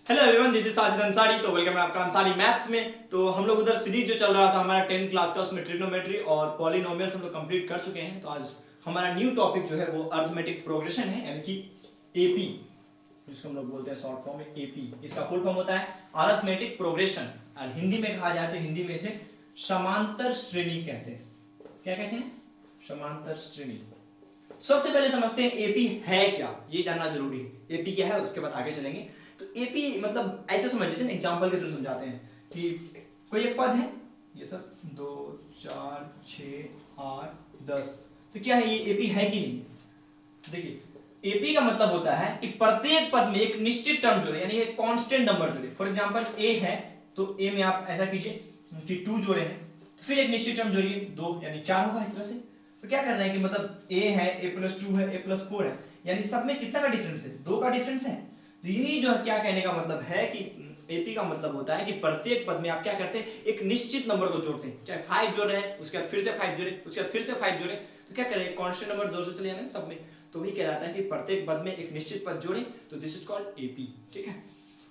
Hello everyone, this is Sajid Ansari. तो welcome है आपका अंसारी मैथ्स में। तो हम लोग उधर सीरीज जो चल रहा था हमारा 10th क्लास का, उसमें ट्रिग्नोमेट्री और पॉलिनोमियल्स हम लोग कंप्लीट कर चुके हैं। तो आज हमारा न्यू टॉपिक जो है वो अरिथमेटिक प्रोग्रेशन है, यानी कि एपी, जिसको हम लोग बोलते हैं शॉर्ट फॉर्म में एपी। इसका फुल फॉर्म होता है अरिथमेटिक प्रोग्रेशन, और हिंदी में कहा जाए तो हिंदी में इसे समांतर श्रेणी कहते हैं। क्या कहते हैं? समांतर श्रेणी। सबसे पहले समझते हैं एपी है क्या, ये जानना जरूरी है। एपी क्या है, उसके बाद आगे चलेंगे। तो एपी मतलब ऐसे समझ लेते हैं, एग्जांपल के थ्रू समझाते हैं कि कोई एक पद है, ये सब 2 4 6 8 10, तो क्या है ये एपी है कि नहीं? देखिए, एपी का मतलब होता है कि प्रत्येक पद में एक निश्चित टर्म जोड़े, यानी एक कांस्टेंट नंबर जोड़े। फॉर एग्जांपल ए है, तो ए में आप ऐसा कीजिए कि 2 जोड़े हैं, तो फिर एक निश्चित टर्म जोड़िए 2, यानी 4 होगा। इस तरह से तो क्या करना है कि मतलब a है, a+2 है, a+4 है, यानी सब में कितना का डिफरेंस है? 2 का डिफरेंस है। तो यही जो है क्या कहने का मतलब है कि एपी का मतलब होता है कि प्रत्येक पद में आप क्या करते हैं, एक निश्चित नंबर को जोड़ते हैं। चाहे 5 जोड़ रहे हैं, उसके बाद फिर से 5 जोड़े, उसके बाद फिर से 5 जोड़े, तो क्या करें, कांस्टेंट नंबर जोड़ते चले जाना सब में। तो वही कहलाता है कि प्रत्येक पद में एक निश्चित पद जोड़े, तो दिस इज कॉल्ड एपी। ठीक है।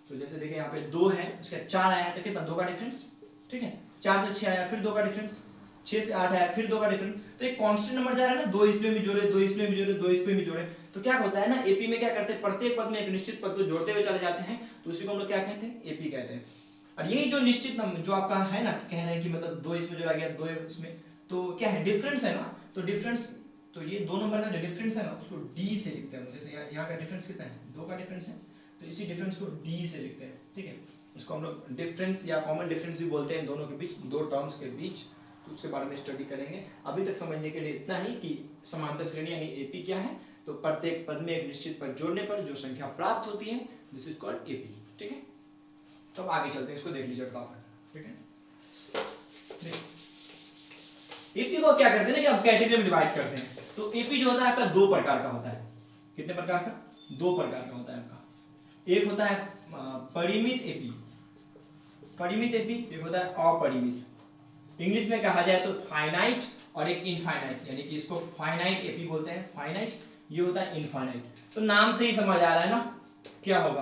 तो जैसे देखिए यहाँ पे 2 है, उसके बाद 4 आया, तो कितना? 2 का डिफरेंस। ठीक है। 4 से 6 आया, फिर 2 का डिफरेंस। 6 से 8 आया, फिर 2 का डिफरेंस। तो एक कांस्टेंट नंबर जा रहा है ना, 2 इसमें भी जोड़े, 2 इसमें भी जोड़े, 2 इसमें भी जोड़े। तो क्या होता है ना, एपी में क्या करते हैं, प्रत्येक पद में एक निश्चित पद को जोड़ते हुए चले जाते हैं, तो उसी को हम लोग क्या कहते हैं, एपी कहते हैं। और यही जो निश्चित नंबर जो आपका है ना, कह रहे हैं कि मतलब 2 इसमें जोड़ा गया, 2 इसमें, तो क्या है, डिफरेंस है ना। तो डिफरेंस, तो ये दो नंबर का जो डिफरेंस है ना, उसको डी से लिखते हैं। जैसे यहाँ का डिफरेंस कितना है? 2 का डिफरेंस है, तो इसी डिफरेंस को डी से लिखते हैं। ठीक है। उसको हम लोग डिफरेंस या कॉमन डिफरेंस भी बोलते हैं, दोनों के बीच, दो टर्म्स के बीच। तो उसके बारे में स्टडी करेंगे। अभी तक समझने के लिए इतना ही कि समांतर श्रेणी यानी एपी क्या है। तो प्रत्येक पद में एक निश्चित पद जोड़ने पर जो संख्या प्राप्त होती है, दिस इज कॉल्ड एपी। ठीक है। तो अब आगे चलते हैं, इसको देख लीजिए फटाफट। ठीक है। एपी को क्या करते हैं ना कि हम कैटेगरी में डिवाइड करते हैं। तो एपी जो होता है आपका दो प्रकार का होता है। कितने प्रकार का? दो प्रकार का होता है आपका। एक होता है परिमित एपी, परिमित एपी, एक होता है अपरिमित। इंग्लिश में कहा जाए तो फाइनाइट और एक इनफाइनाइट, यानी कि इसको फाइनाइट एपी बोलते हैं, फाइनाइट, ये होता है इनफाइनाइट। तो नाम से ही समझ आ रहा है ना क्या होगा।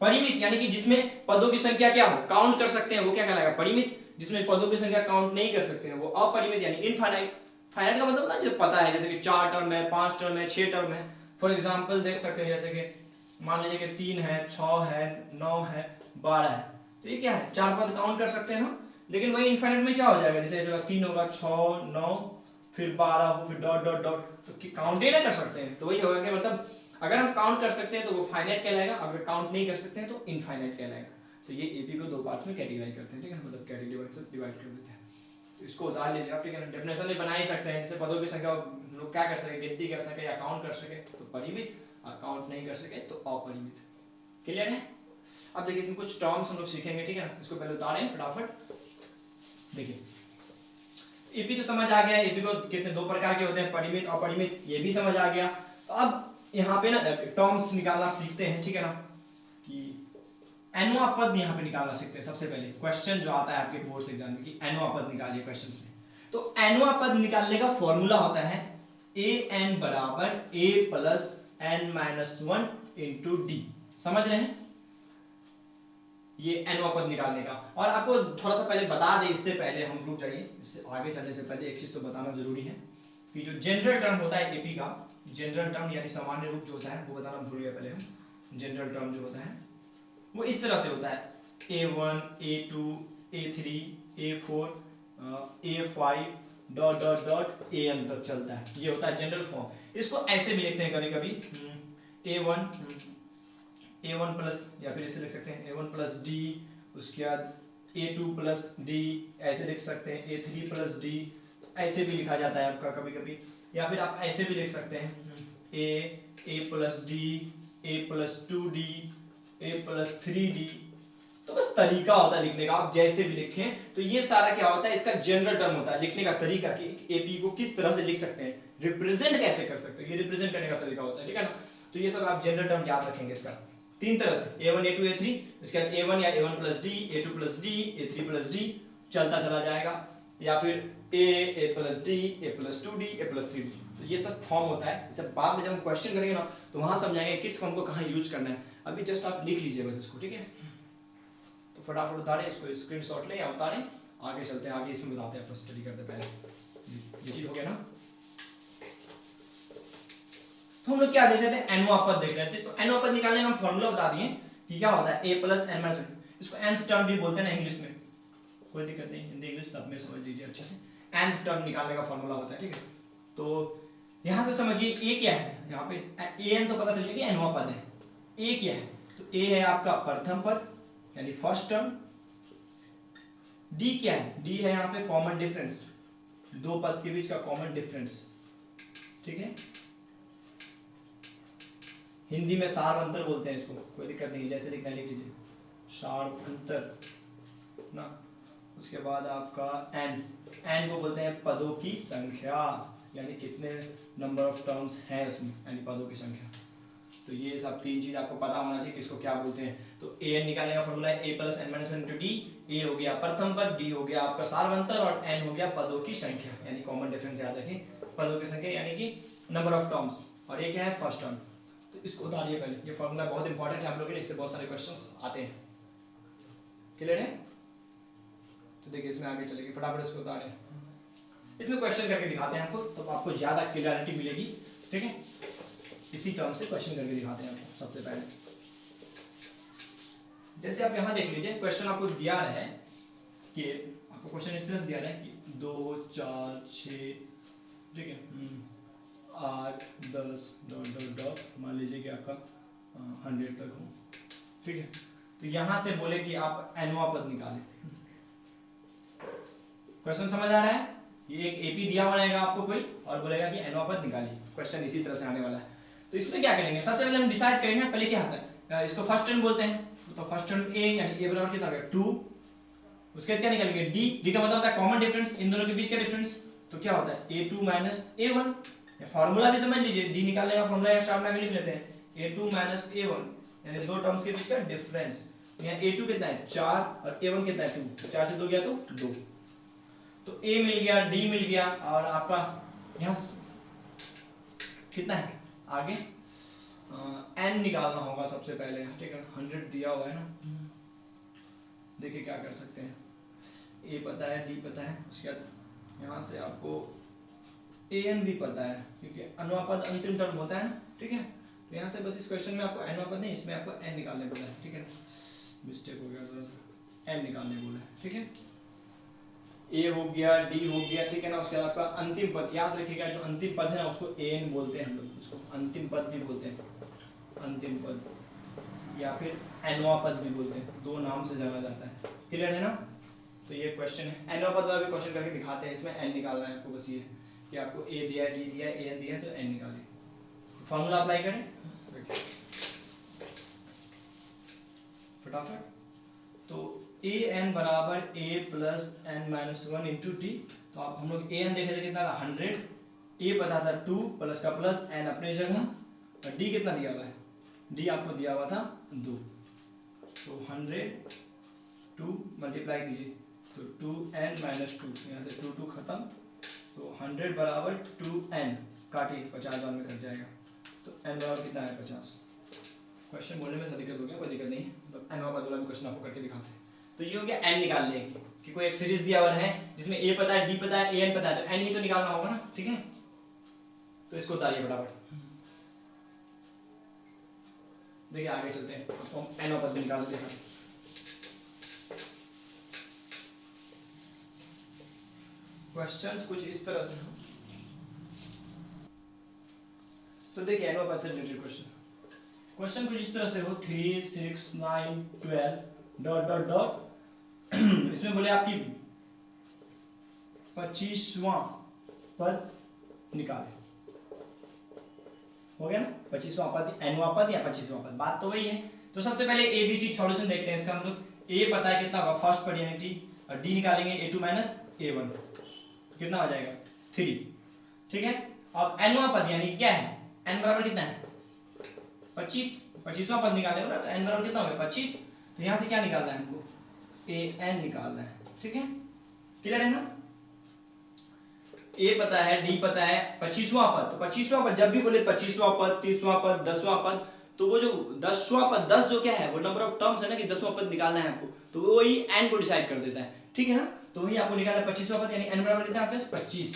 परिमित यानी कि जिसमें पदों की संख्या क्या हो, काउंट कर सकते हैं, वो क्या कहलाएगा, परिमित। जिसमें पदों की संख्या काउंट नहीं कर सकते हैं, वो अपरिमित यानी इनफाइनाइट। फाइनाइट का मतलब होता है जो पता है, जैसे कि 4 टर्म है, 5 टर्म है, 6 टर्म है। फॉर एग्जांपल देख सकते हैं, जैसे कि मान लीजिए कि 3 है, 6 है, 9 है, 12 है, तो ये क्या है, 4 पद काउंट कर सकते हैं ना। लेकिन वही इनफाइनाइट में क्या हो जाएगा, जैसे इस 3 होगा, 6 9 फिर 12 हो, फिर डॉट डॉट डॉट, तो काउंट ही ना कर सकते हैं। तो वही होगा कि मतलब अगर हम काउंट कर सकते हैं तो वो फाइनाइट कहलाएगा, अगर काउंट नहीं कर सकते हैं तो इनफाइनाइट कहलाएगा। तो ये एपी को दो पार्ट्स में कैटेगराइज करते हैं। ठीक है, मतलब कैटेगरी से डिवाइड कर देते हैं। तो इसको उतार लीजिए आप। ठीक है, डेफिनेशन में बना ही सकते हैं, जिससे पदों की संख्या हम लोग क्या कर सके, गिनती कर सके या काउंट कर सके तो परिमित, और काउंट नहीं कर सके तो अपरिमित। क्लियर है? अब देखिए इसमें कुछ टर्म्स हम लोग सीखेंगे। ठीक है ना, इसको पहले उतारें फटाफट। देखिए एपी तो समझ आ गया, एपी को कितने दो प्रकार के होते हैं, परिमित और अपरिमित, ये भी समझ आ गया। तो अब यहाँ पे ना टर्म्स निकालना सीखते हैं। ठीक है ना, कि एनवा पद यहाँ पे निकालना सीखते हैं। सबसे पहले क्वेश्चन जो आता है आपके बोर्ड एग्जाम में कि एनवा पद निकालिए क्वेश्चंस में। तो एनवा पद निकालने का फॉर्मूला होता है ए एन बराबर A plus N minus 1 into D. समझ रहे हैं ये एनवा पद निकालने का। और आपको थोड़ा सा पहले बता दें, इससे पहले हम रुक जाइए, इससे आगे चलने से पहले एक चीज तो बताना जरूरी है कि जो जनरल टर्म होता है एपी का, जनरल टर्म यानी सामान्य रूप जो होता है, वो बताना भूल गए पहले हम। जनरल टर्म जो होता है वो इस तरह से होता है, a1 a2 a3 a4 a5 dot dot dot an तक चलता है। ये होता है जनरल फॉर्म। इसको ऐसे भी लिखते हैं कभी कभी, a1 प्लस, या फिर इसे लिख सकते हैं a1 प्लस डी, उसके बाद a2 प्लस डी, ऐसे लिख सकते हैं a3 प्लस डी, ऐसे भी लिखा जाता है आपका कभी कभी। या फिर आप ऐसे भी लिख सकते हैं a plus D, a plus 2d, a plus 3d। तो बस तरीका होता है लिखने का, आप जैसे भी लिखें। तो ये सारा क्या होता है, इसका जनरल टर्म होता है लिखने का तरीका कि एपी को किस तरह से लिख सकते हैं, रिप्रेजेंट कैसे कर सकते हैं, ये रिप्रेजेंट करने का तरीका होता है। ठीक है ना, तो ये सब आप जनरल टर्म याद रखेंगे इसका तीन तरह से, a1 a2 a3, इसके बाद a1 या a1 plus D, a2 plus D, a3 plus D चलता चला जाएगा, या फिर a plus D, a plus 2d, a plus 3d। तो ये सब फॉर्म होता है, इसे बाद में जब हम क्वेश्चन करेंगे ना तो वहां समझाएंगे किस फॉर्म को कहाँ यूज करना है। अभी जस्ट आप लिख लीजिए बस इसको, ठीक है। तो फटाफट उतारें इसको, स्क्रीनशॉट लें या उतारें, आगे चलते हैं, आगे इसमें बताते हैं, आपको स्टडी करते हैं पहले। ये चीज हो गया ना। तो हम लोग क्या देख रहे थे, एनवा पद देख रहे थे। तो एनवा पद निकालने का हम फॉर्मूला बता दिए कि क्या होता है, a प्लस एन माइनस 1। इसको nth टर्म भी बोलते हैं ना इंग्लिश में, कोई दिक्कत नहीं, हिंदी इंग्लिश सब में समझ लीजिए अच्छे से। nth टर्म निकालने का फॉर्मूला होता है, ठीक है। तो यहां से समझिए a क्या है, यहाँ पे an तो पता चल गया कि एनवा पद है। a क्या है, तो a है आपका प्रथम पद यानी फर्स्ट टर्म। d क्या है, d है यहाँ पे कॉमन डिफरेंस, दो पद के बीच का कॉमन डिफरेंस, ठीक है। हिंदी में सार अंतर बोलते हैं इसको, कोई दिक्कत नहीं, जैसे लिखना है लिख लीजिए, सार अंतर ना। उसके बाद आपका n को बोलते हैं पदों की संख्या, यानी कितने नंबर ऑफ टर्म्स हैं उसमें, यानी पदों की संख्या। तो ये सब तीन चीज आपको पता होना चाहिए किसको क्या बोलते हैं। तो an निकालने का फॉर्मूला है a plus N minus 1 into d. a हो गया प्रथम पद, d हो गया आपका सार्वंतर और n हो गया पदों की संख्या, यानी कॉमन डिफरेंस याद रखिए, पदों की संख्या यानी कि नंबर ऑफ टर्म्स, और ये क्या है फर्स्ट टर्म। तो इसको उतारिए पहले, ये फॉर्मूला बहुत इंपॉर्टेंट है आप लोगों के लिए, इससे बहुत सारे क्वेश्चंस आते हैं। क्लियर है? तो देखिए इसमें आगे चलेगी, फटाफट इसको उतारें। इसमें क्वेश्चन करके दिखाते हैं आपको, तो आपको ज्यादा क्लियरिटी मिलेगी, ठीक है। इसी टर्म से क्वेश्चन करके दिखाते हैं आपको सबसे पहले। जैसे आप यहाँ देख लीजिए, क्वेश्चन आपको दिया है कि आपको क्वेश्चन इस तरह से दिया है कि 2 4 6, ठीक है, 8 10 डॉट डॉट डॉट, मान लीजिए कि आपका 100 तक हो, ठीक है। तो यहां से बोले कि आप एनवा पद निकालें। क्वेश्चन समझ आ रहा है? ये एक एपी दिया हुआ रहेगा आपको कोई, और बोलेगा कि एनवा पद निकालिए, क्वेश्चन इसी तरह से आने वाला है। तो इसमें क्या करेंगे, सबसे पहले हम डिसाइड करेंगे पहले क्या आता है, इसको फर्स्ट टर्म बोलते हैं। तो फर्स्ट टर्म ए, यानी ए बराबर कितना होगा 2। उसके बाद क्या निकालेंगे डी का मतलब होता है कॉमन डिफरेंस, इन दोनों के बीच का डिफरेंस। तो क्या होता है a2 माइनस a1, फार्मूला भी समझ लीजिए, डी निकालने का फार्मूला या स्टार्ट में लिख लेते हैं, a2 माइनस a1 यानी दो टर्म्स के बीच का डिफरेंस। यहाँ a2 कितना है 4 और a1 कितना है 2, 4 से 2 गया तो 2। तो a मिल गया, d मिल गया, और आपका यहाँ कितना है आगे n निकालना होगा सबसे पहले, ठीक है। 100 दिया हुआ है ना, देखिए क्या कर सकते हैं, a पता है, d पता है, उसके बाद यहाँ से आपको an भी पता है, क्योंकि अनुपात अंतिम टर्म होता है ना, ठीक है। तो यहाँ से बस इस क्वेश्चन में आपको अनुपात नहीं, इसमें आपको n निकालने बोला है, ठीक है, मिस्टेक हो गया थोड़ा सा, n निकालने बोला है, ठीक है। a हो गया, d हो गया, ठीक है ना। उसके बाद आपका अंतिम पद, याद रखिएगा जो अंतिम पद है ना उसको an बोलते हैं हम लोग, उसको अंतिम पद भी बोलते हैं, अंतिम पद या फिर एनवा पद भी बोलते हैं, दो नाम से जाना जाता है। क्लियर है ना? तो ये क्वेश्चन है, एनवा पद वाला भी क्वेश्चन करके दिखाते हैं, इसमें n निकालना है आपको, बस ये कि आपको a दिया है, d दिया है, an दिया है, तो n निकालिए। तो फार्मूला अप्लाई करें फटाफट। तो an बराबर a plus N minus 1 into t. तो आप हम लोग an देखे थे कितना था 100, a पता था 2 प्लस का प्लस n अपनी जगह, और d कितना दिया हुआ है, d आपको दिया हुआ था 2। तो 100 2 मल्टीप्लाई कीजिए, तो 2n माइनस 2, यहाँ से 2 2 खत्म, तो 100 बराबर 2n, काटिए 50 बार में कट जाएगा, तो n बराबर कितना है 50। क्वेश्चन बोलने में दिक्कत हो गया, कोई दिक्कत नहीं है, तो n वाला भी क्वेश्चन आपको करके दिखाते हैं। तो ये हो गया n निकालने की, कि कोई एक सीरीज दिया हुआ है जिसमें a पता है, d पता है, an पता है, तो n ही तो निकालना होगा ना, ठीक है। तो इसको उतारिए फटाफट, देखिए आगे चलते हैं, तो हम n वापस भी निकाल देते हैं। क्वेश्चंस कुछ इस तरह से हो, तो देखिए n वापस से रिलेटेड क्वेश्चन कुछ इस तरह से हो, 3 6 9 12 डॉट डॉट डॉट इसमें बोले आपकी 25वां पद निकाले, हो गया ना 25वां पद, nवां पद या 25वां पद, बात तो वही है। तो सबसे पहले एबीसी सॉल्यूशन देखते हैं इसका। हम लोग a पता है कितना होगा फर्स्ट पद यानी t, और d निकालेंगे a2 माइनस a1, कितना हो जाएगा 3, ठीक है। अब nवां पद यानी क्या है, n बराबर कितना है 25, 25वां पद निकालेंगे ना, तो n बराबर कितना होगा 25। तो यहां से क्या निकालना है हमको, an निकालना है, ठीक है। क्लियर है ना? ए पता है, डी पता है, 25वां पद, तो 25वां पद जब भी बोले 25वां पद, 30वां पद, 10वां पद, तो वो जो 10वां पद, 10 जो क्या है वो नंबर ऑफ टर्म्स है ना, कि 10वां पद निकालना है आपको, तो वो वही एन को डिसाइड कर देता है, ठीक है ना। तो वही आपको निकालना है 25वां पद, यानी एन बराबर कितना है 25।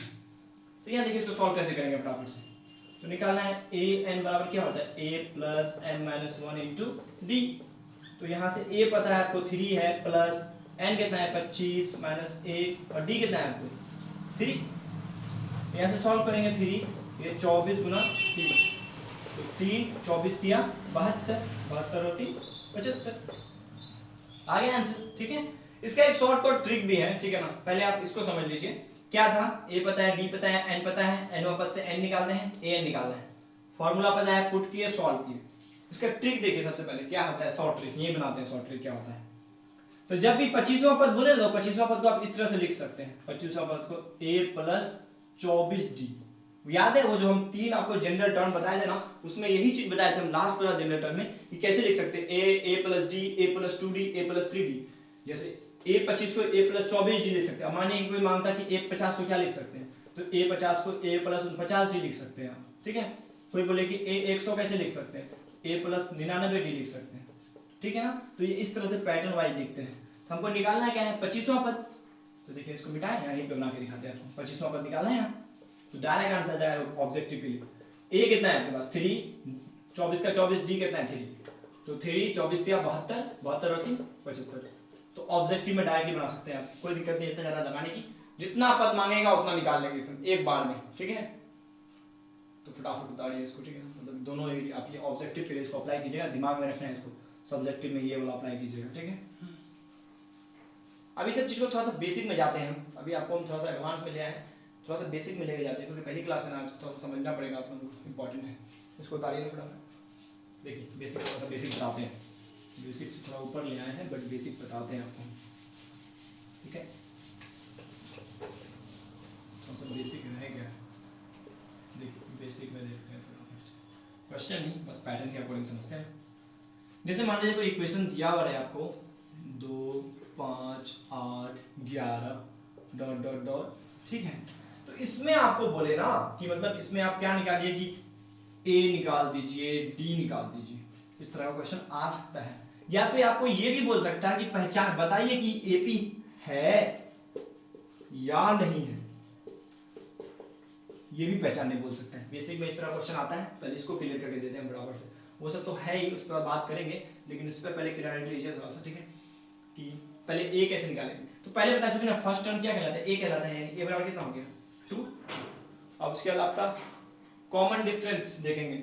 तो यहाँ देखिए इसको सॉल्व कैसे करेंगे फटाफट से। तो निकालना है ए एन बराबर क्या होता है, A plus N minus 1 into D. तो यहाँ से ए पता है आपको 3 है, प्लस एन कितना है 25 माइनस 1, और डी कितना है आपको 3। यहाँ से सॉल्व करेंगे 3, ये 24 गुना 3, तो 3 24 दिया 72, 72 और 3 75, आ गया आंसर, ठीक है। इसका एक शॉर्टकट ट्रिक भी है, ठीक है ना। पहले आप इसको समझ लीजिए, क्या था, ए पता है, डी पता है, एन पता है, एन पद से एन निकालते हैं, ए एन निकालना है, फॉर्मूला पता है, पुट किए, सॉल्व किए। इसका ट्रिक देखिए, सबसे पहले क्या होता है, शॉर्ट ट्रिक ये बनाते हैं। शॉर्ट ट्रिक क्या होता है, तो जब भी 25वां पद बोले तो 25वां पद को आप इस तरह से लिख सकते हैं, 25वां पद को a प्लस 24d। याद है वो जो हम 3 आपको जनरल टर्म बताए थे ना, उसमें यही चीज बताए थे हम लास्ट वाला जनरल टर्म में, कि कैसे लिख सकते हैं, a plus d, a plus 2d, a plus 3d। जैसे a 25 को a प्लस 24d लिख सकते हैं। मानिए कोई मांगता कि a 50 को क्या लिख सकते हैं, तो a 50 को a प्लस 49d लिख सकते हैं, ठीक है। कोई बोले कि a 100 कैसे लिख सकते हैं, a प्लस 99d लिख सकते हैं, ठीक है ना। तो ये इस तरह से पैटर्न वाइज लिखते हैं। तो हमको निकालना क्या है 25वां पद, तो देखिए इसको मिटाएं, यहीं पे बना के दिखाते हैं आपको। 25वां पद निकालना है यहाँ, तो डायरेक्ट आंसर जाएगा ऑब्जेक्टिव के लिए। ए कितना है आपके पास 3, 24 का 24, डी कितना है 3, तो 3 24 दिया 72, 72 और 3 75। तो ऑब्जेक्टिव में डायरेक्टली बना सकते हैं आप, कोई दिक्कत नहीं इतना ज्यादा लगाने की। जितना पद मांगेगा उतना निकाल लेंगे तुम एक बार में, ठीक है। तो फटाफट उतारिए इसको, ठीक है। मतलब दोनों आप ये ऑब्जेक्टिव के लिए इसको अप्लाई कीजिएगा, दिमाग में रखना है इसको, सब्जेक्टिव में ये वाला अप्लाई कीजिएगा, ठीक है। अभी सब चीज को थोड़ा सा बेसिक में जाते हैं, अभी आपको हम थोड़ा सा एडवांस में ले आए, थोड़ा सा बेसिक में लेके जाते हैं, क्योंकि पहली क्लास है ना, थोड़ा सा समझना पड़ेगा आप लोगों को, इंपॉर्टेंट है। इसको उतारिए फटाफट। देखिए बेसिक, थोड़ा सा बेसिक बताते हैं, बेसिक से थोड़ा ऊपर ले आए हैं, बट बेसिक बताते हैं आपको, ठीक है। थोड़ा सा बेसिक रह गया, देखिए बेसिक में देखते हैं फटाफट से, क्वेश्चन नहीं बस पैटर्न के अकॉर्डिंग समझते हैं। जैसे मान लीजिए कोई इक्वेशन दिया हुआ है आपको 2 5 8 11 डॉट डॉट डॉट, ठीक है। तो इसमें आपको बोले ना कि मतलब इसमें आप क्या निकालिए कि a निकाल दीजिए, d निकाल दीजिए, इस तरह का क्वेश्चन आ सकता है। या फिर आपको ये भी बोल सकता है कि पहचान बताइए कि AP है या नहीं है, ये भी पहचानने बोल सकते हैं। बेसिक में इस तरह क्वेश्चन आता है, पहले इसको क्लियर करके देते हैं बराबर से। वो सब तो है ही, उस पर बात करेंगे, लेकिन इस पर पहले क्लियरिटी लीजिए थोड़ा सा, ठीक है। कि पहले a कैसे निकालेंगे, तो पहले बता चुके ना, फर्स्ट टर्म क्या कहलाता है, a कहलाता है, यानी a बराबर कितना हो गया 2। अब उसके बाद आपका कॉमन डिफरेंस देखेंगे,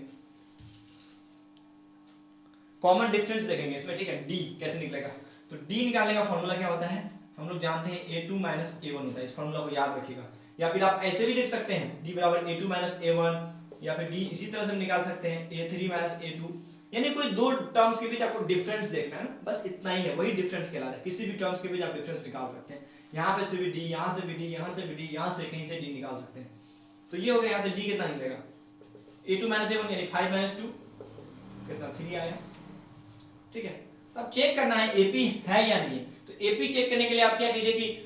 कॉमन डिफरेंस देखेंगे इसमें, ठीक है। d कैसे निकलेगा, तो d निकालने का फॉर्मूला क्या होता है, हम लोग जानते हैं a2 माइनस a1 होता है, इस फॉर्मूला को याद रखिएगा। या फिर आप ऐसे भी लिख सकते हैं, d बराबर a2 माइनस a1, या फिर d इसी तरह से निकाल सकते हैं a3 माइनस a2, यानी कोई दो टर्म्स के बीच आपको डिफरेंस देखना है ना, बस इतना ही है, वही डिफरेंस कहलाता है। किसी भी टर्म्स के बीच आप डिफरेंस निकाल सकते हैं, यहाँ पे से भी d, यहाँ से भी d, यहाँ से भी d, यहाँ से कहीं से d निकाल सकते हैं। तो ये हो गया, यहाँ से d कितना निकलेगा a2 माइनस a1 यानी 5 माइनस 2 कितना 3 आया, ठीक है। तो अब चेक करना है AP है या नहीं है। तो AP चेक करने के लिए आप क्या कीजिए कि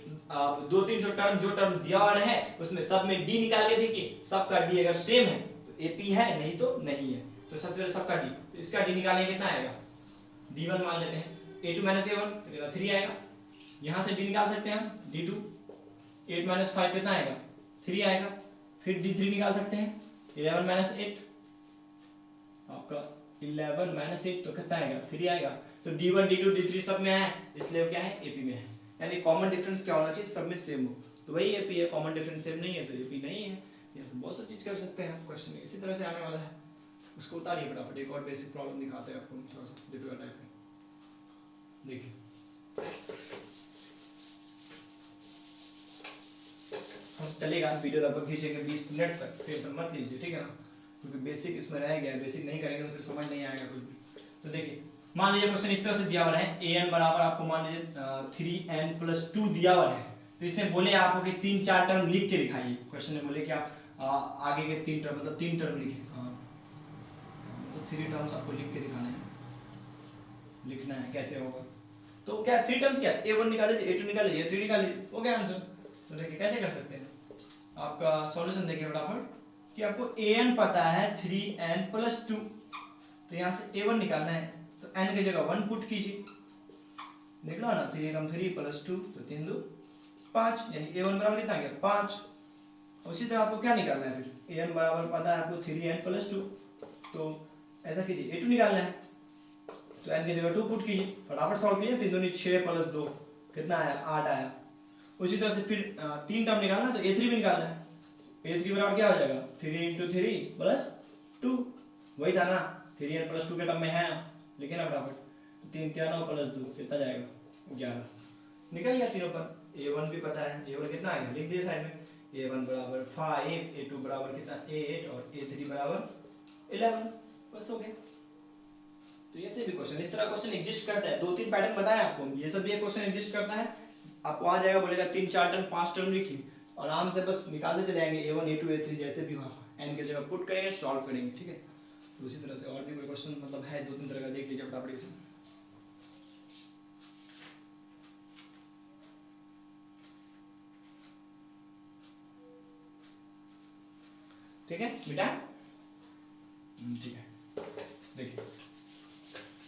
दो तीन जो टर्म दिया हुआ है उसमें सब में d निकाल के देखिए, सबका d अगर सेम है तो AP है, नहीं तो नहीं है। तो सबसे पहले सबका d, तो इसका d निकालेंगे कितना आएगा, d1 मान लेते हैं, a2 माइनस a1 तो कितना 3 आएगा। यहाँ से d निकाल सकते हैं हम d2, 8 माइनस 5 कितना आएगा 3 आएगा। फिर d3 निकाल सकते हैं 11 माइनस 8, आपका 11 माइनस 8 तो कितना आएगा 3 आएगा। तो d1 d2 d3 सब में है, इसलिए क्या है AP में है। यानी कॉमन डिफरेंस क्या होना चाहिए, सब में सेम हो, तो वही AP है। कॉमन डिफरेंस सेम नहीं है तो AP नहीं है। ये बहुत सब चीज कर सकते हैं क्वेश्चन इसी तरह से आने वाला है। उसको उतारिए फटाफट, एक और बेसिक प्रॉब्लम दिखाते हैं आपको, थोड़ा सा डिफिकल्ट टाइप है। देखिए चलेगा, वीडियो लगभग खींचेंगे 20 मिनट तक, टेंशन मत लीजिए, ठीक है ना, क्योंकि बेसिक इसमें रह गया, बेसिक नहीं करेंगे तो फिर समझ नहीं आएगा कुछ भी। तो देखिए मान लीजिए क्वेश्चन इस तरह से दिया हुआ है, an बराबर आपको मान लीजिए 3n प्लस 2 दिया हुआ है। तो इसमें बोले आपको कि 3-4 टर्म लिख के दिखाइए। क्वेश्चन में बोले कि आप आगे के 3 टर्म मतलब 3 टर्म लिखें, तो 3 टर्म्स आपको लिख के दिखाना है, लिखना है कैसे होगा। तो क्या 3 टर्म्स क्या, a1 निकाल लीजिए, a2 निकाल लीजिए, a3 निकाल लीजिए, हो गया आंसर। तो देखिए कैसे कर सकते हैं, आपका सॉल्यूशन देखिए फटाफट कि आपको an पता है 3n + 2, तो यहाँ से a1 निकालना है, तो n की जगह 1 पुट कीजिए, निकला ना 3 × 3 + 2, तो 3 2 5, यानी a1 बराबर कितना आ गया 5। उसी तरह आपको क्या निकालना है फिर an बराबर पता है आपको 3n + 2, तो ऐसा कीजिए a2 निकालना है, तो n की जगह 2 पुट कीजिए, फटाफट सॉल्व कीजिए, 3 दूनी 6 + 2 कितना आया 8 आया। उसी तरह से फिर 3 टर्म निकालना है, तो a3 भी निकालना है, a3 बराबर क्या हो जाएगा 3 × 3 + 2, वही था ना 3n + 2 के टर्म में है, लिखे ना फटाफट, तो 3 क्या 9 + 2 कितना जाएगा 11, निकल गया तीनों पर। a1 भी पता है, a1 कितना आएगा लिख दिए साइड में, a1 बराबर 5, a2 बराबर कितना 8 और a3 बराबर 11, बस हो गया। तो ये से भी क्वेश्चन, इस तरह क्वेश्चन एग्जिस्ट करता है, 2-3 पैटर्न बताया आपको, ये सब भी एक क्वेश्चन एग्जिस्ट करता है, आपको आ जाएगा, बोलेगा 3-4 टर्म 5 टर्म लिखिए, आराम से बस निकालते चले जाएंगे, a1 a2 a3 जैसे भी हो, n की जगह पुट करेंगे, सॉल्व करेंगे, ठीक है। तो उसी तरह से और भी कोई क्वेश्चन मतलब है 2-3 तरह का, देख लीजिए फटाफट से, ठीक है बेटा, ठीक है। देखिए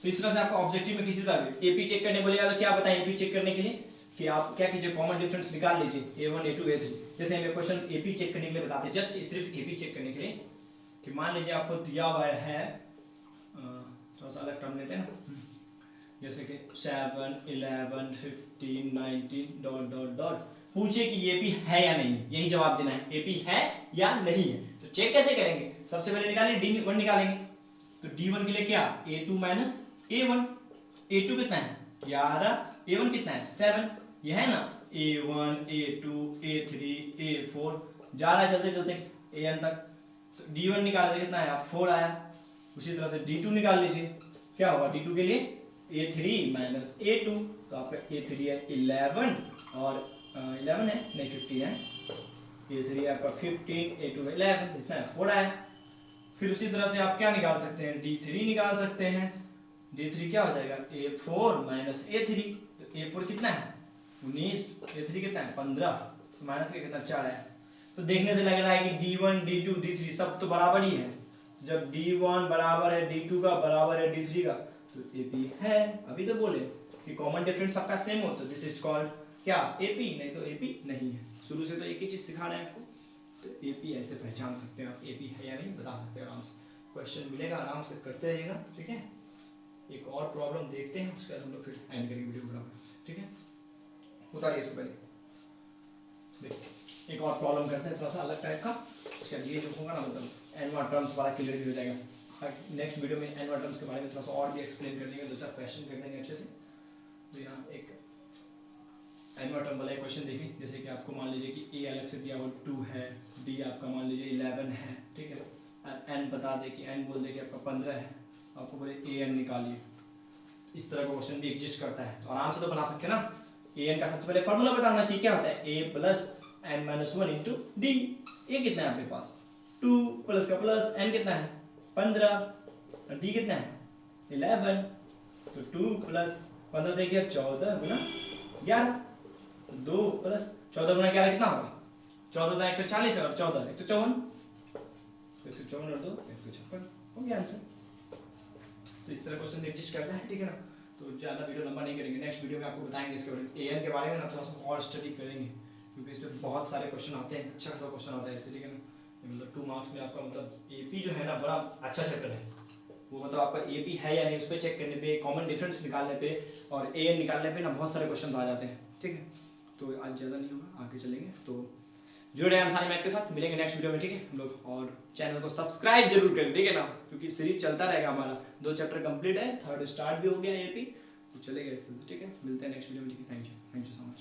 तो इस तरह से आपका ऑब्जेक्टिव में किसी तरह भी एपी चेक करने बोलेगा तो क्या बताएं, एपी चेक करने के लिए कि आप क्या कीजिए, कॉमन डिफरेंस निकाल लीजिए a1 a2 a3, जैसे हमें क्वेश्चन एपी चेक करने के लिए बताते हैं, जस्ट सिर्फ एपी चेक करने के लिए, कि मान लीजिए आपको दिया हुआ है, थोड़ा सा अलग टर्म लेते हैं ना, जैसे कि 7 11 15 19 डॉट डॉट डॉट, पूछे कि एपी है या नहीं, यही जवाब देना है, एपी है या नहीं है। तो चेक कैसे करेंगे, सबसे पहले निकालेंगे d1 निकालेंगे, तो d1 के लिए क्या a2 - a1, a2 कितना है 11, a1 कितना है 7, ये है ना a1 a2 a3 a4, जा रहा है चलते चलते an तक, तो d1 निकाले कितना आया 4 आया। उसी तरह से d2 निकाल लीजिए, क्या होगा d2 के लिए a3 - a2, तो आपका a3 है 11 और 11 है नहीं 15 है, a3 आपका 15 a2 है 11, इतना है 4 आया। फिर उसी तरह से आप क्या निकाल सकते हैं d3 निकाल सकते हैं, d3 क्या हो जाएगा a4 - a3, तो a4 कितना है 19, a3 कितना है 15, तो माइनस के कितना 4 है। तो देखने से लग रहा है कि d1 d2 d3 सब तो बराबर ही है, जब d1 बराबर है d2 का बराबर है d3 का, तो AP है। अभी तो बोले कि कॉमन डिफरेंस सबका सेम हो, तो दिस इज कॉल्ड क्या AP, नहीं तो AP नहीं है। शुरू से तो एक ही चीज सिखा रहे हैं आपको, तो AP ऐसे पहचान सकते हैं आप, AP है या नहीं बता सकते हैं आराम से, क्वेश्चन मिलेगा आराम से करते रहिएगा, ठीक है। एक और प्रॉब्लम देखते हैं, उसके बाद हम लोग फिर एंड करेंगे वीडियो को, ठीक है। उतारिए इसको पहले, देखिए एक और प्रॉब्लम करते हैं थोड़ा सा अलग टाइप का, उसके बाद ये जो होगा ना मतलब n1 टर्म्स वाला क्लियर भी हो जाएगा। नेक्स्ट वीडियो में n1 टर्म्स के बारे में थोड़ा सा और भी एक्सप्लेन कर देंगे, 2-4 क्वेश्चन कर देंगे अच्छे से। तो यहाँ एक n1 टर्म वाला क्वेश्चन देखिए, जैसे कि आपको मान लीजिए कि a अलग से दिया हुआ 2 है, d आपका मान लीजिए 11 है, ठीक है, n बता दे कि n बोल दे कि आपका 15 है, आपको बोले an निकालिए, इस तरह का क्वेश्चन भी एग्जिस्ट करता है, तो आराम से तो बना सकते हैं ना। an का सबसे पहले फॉर्मूला बताना चाहिए, क्या होता है a + n - 1 × d, a कितना है आपके पास 2 प्लस का प्लस, n कितना है 15 और d कितना है 11, तो 2 + 15 से क्या 14 गुना 11, तो 2 + 14 गुना 11 कितना होगा 14 गुना 140 और 14 154, तो 154 और 2 156 हो गया आंसर। तो इस तरह क्वेश्चन एग्जिस्ट करता है, ठीक है ना। तो ज़्यादा वीडियो लंबा नहीं करेंगे, नेक्स्ट वीडियो में आपको बताएंगे इसके बारे में, an के बारे में ना थोड़ा सा और स्टडी करेंगे, क्योंकि इसमें बहुत सारे क्वेश्चन आते हैं, अच्छा खासा क्वेश्चन आता है इससे, ठीक है ना। मतलब 2 मार्क्स में आपका मतलब AP जो है ना बड़ा अच्छा चैप्टर है, वो मतलब आपका AP है या नहीं उस पर चेक करने पे, कॉमन डिफरेंस निकालने पे और an निकालने पे ना बहुत सारे क्वेश्चन आ जाते हैं, ठीक है। तो आज ज़्यादा नहीं होगा, आगे चलेंगे, तो जुड़े हम सारे मैथ के साथ, मिलेंगे नेक्स्ट वीडियो में, ठीक है हम लोग, और चैनल को सब्सक्राइब जरूर करें, ठीक है ना, क्योंकि सीरीज चलता रहेगा, हमारा 2 चैप्टर कंप्लीट है, 3rd स्टार्ट भी हो गया AP, तो चलेगा इस तरह, ठीक है। मिलते हैं नेक्स्ट वीडियो में, ठीक है, थैंक यू सो मच।